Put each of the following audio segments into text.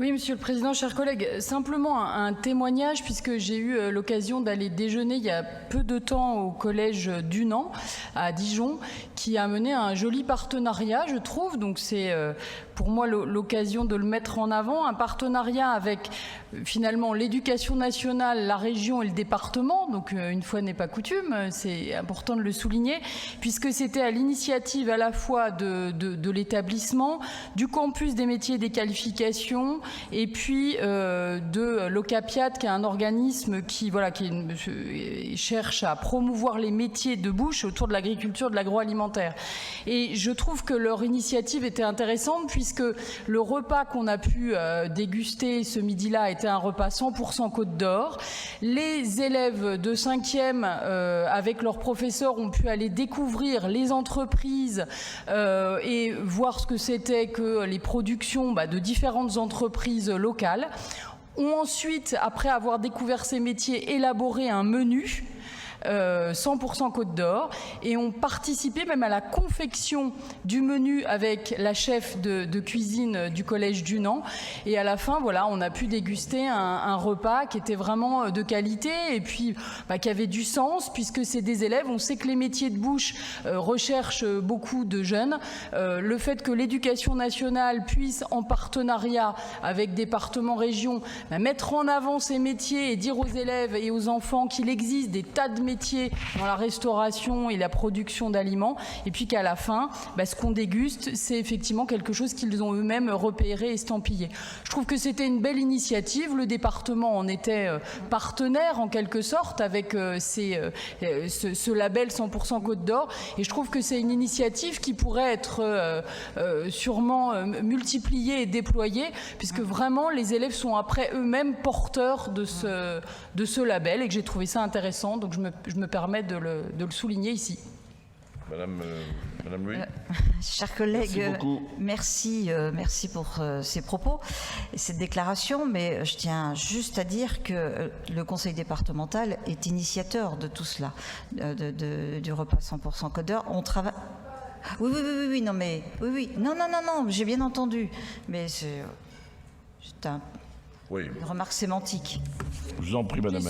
Oui, Monsieur le Président, chers collègues, simplement un témoignage, puisque j'ai eu l'occasion d'aller déjeuner il y a peu de temps au collège d'Unan, à Dijon, qui a mené un joli partenariat, je trouve. Donc c'est pour moi l'occasion de le mettre en avant, un partenariat avec finalement l'éducation nationale, la région et le département. Donc une fois n'est pas coutume, c'est important de le souligner, puisque c'était à l'initiative à la fois de l'établissement, du campus des métiers et des qualifications, et puis de l'OCAPIAT, qui est un organisme qui cherche à promouvoir les métiers de bouche autour de l'agriculture, de l'agroalimentaire. Et je trouve que leur initiative était intéressante, puisque le repas qu'on a pu déguster ce midi-là était un repas 100% Côte d'Or. Les élèves de 5e, avec leurs professeurs, ont pu aller découvrir les entreprises et voir ce que c'était que les productions de différentes entreprises locales, ont ensuite, après avoir découvert ces métiers, élaboré un menu 100% Côte d'Or et ont participé même à la confection du menu avec la chef de cuisine du collège d'Unan. Et à la fin, voilà, on a pu déguster un repas qui était vraiment de qualité et puis qui avait du sens, puisque c'est des élèves. On sait que les métiers de bouche recherchent beaucoup de jeunes. Le fait que l'éducation nationale puisse, en partenariat avec départements, régions, mettre en avant ces métiers et dire aux élèves et aux enfants qu'il existe des tas de métiers dans la restauration et la production d'aliments, et puis qu'à la fin, ce qu'on déguste, c'est effectivement quelque chose qu'ils ont eux-mêmes repéré, estampillé. Je trouve que c'était une belle initiative. Le département en était partenaire en quelque sorte avec ce label 100% Côte d'Or, et je trouve que c'est une initiative qui pourrait être sûrement multipliée et déployée, puisque vraiment les élèves sont après eux-mêmes porteurs de ce label, et que j'ai trouvé ça intéressant, donc je me permets de le souligner ici. Madame Louis. Chers collègues, merci pour ces propos et cette déclaration, mais je tiens juste à dire que le conseil départemental est initiateur de tout cela, du repas 100% Côte d'Or. On travaille... Oui, non, mais... Oui, non, j'ai bien entendu, mais c'est une remarque sémantique. Je vous en prie, madame.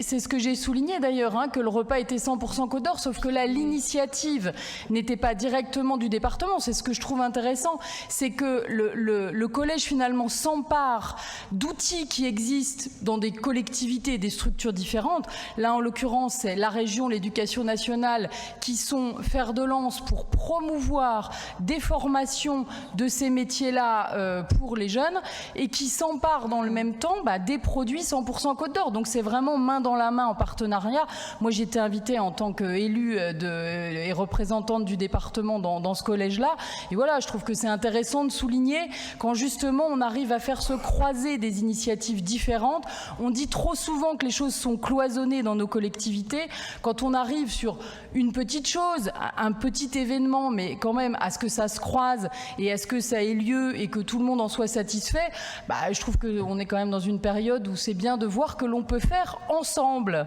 C'est ce que j'ai souligné d'ailleurs, que le repas était 100% Côte d'Or, sauf que là, l'initiative n'était pas directement du département. C'est ce que je trouve intéressant, c'est que le collège finalement s'empare d'outils qui existent dans des collectivités et des structures différentes. Là, en l'occurrence, c'est la région, l'éducation nationale qui sont fer de lance pour promouvoir des formations de ces métiers-là pour les jeunes, et qui s'emparent dans le même temps des produits 100% Côte d'Or. Donc c'est vraiment main dans la main en partenariat. Moi j'étais invitée en tant qu'élue et représentante du département dans ce collège-là. Et voilà, je trouve que c'est intéressant de souligner quand justement on arrive à faire se croiser des initiatives différentes. On dit trop souvent que les choses sont cloisonnées dans nos collectivités. Quand on arrive sur une petite chose, un petit événement, mais quand même à ce que ça se croise et à ce que ça ait lieu et que tout le monde en soit satisfait, je trouve qu'on est quand même dans une période où c'est bien de voir que l'on peut faire ensemble.